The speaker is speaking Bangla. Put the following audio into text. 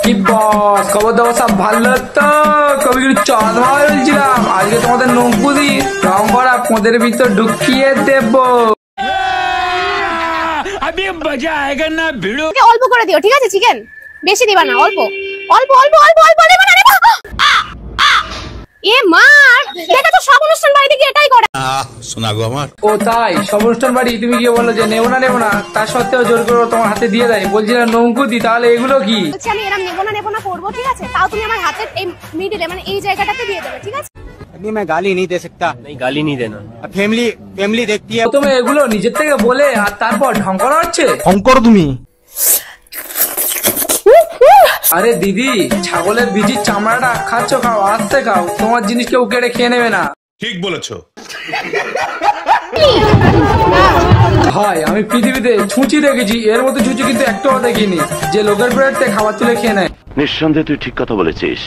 কি বস, খবর দাবো সব ভালো তো? কবি চন্দ্রমা বলছিলাম, আজকে তোমাদের নৌকুদি রং করা পোঁদের ভিতর ঢুকিয়ে দেবো। অল্প করে দিও, ঠিক আছে? চিকেন বেশি দিবা না, অল্প অল্প অল্প অল্প অল্প দেবা না। এ মার, দেখা তো সব অনুষ্ঠান বাড়িতে কি এটাই করে। শোনা গো আমার। ও তাই? সব অনুষ্ঠান বাড়ি তুমি কি বলো যে নেবো না, তার সত্ত্বেও জোর করে তোমার হাতে দিয়ে দেয়। বলছিলাম নৌকুদি, তাহলে এগুলো কি? বলছি আমি এরকম নেবো না করবো, ঠিক আছে? তাও তুমি আমার হাতের এই মিডিলে, মানে এই জায়গাটাতে দিয়ে দেবে, ঠিক আছে? मैं गाली नहीं दे सकता। नहीं, गाली नहीं देना। फैमिली देखती है। প্রথমে এগুলো নিজের থেকে বলে আর তারপর ঢং করা হচ্ছে। তুমি আরে দিদি, ছাগলের বিচির চামড়াটা খাচ্ছ, খাও, আস্তে খাও, তোমার জিনিস কেউ কেড়ে খেয়ে নেবে না। ঠিক বলেছো। ভাই, আমি পৃথিবীতে ছুঁচি দেখেছি, এর মতো ছুঁচি কিন্তু একটাও দেখিনি যে লোকের প্লেটে খাবার তুলে খেয়ে নেয়। নিঃসন্দেহে তুই ঠিক কথা বলেছিস।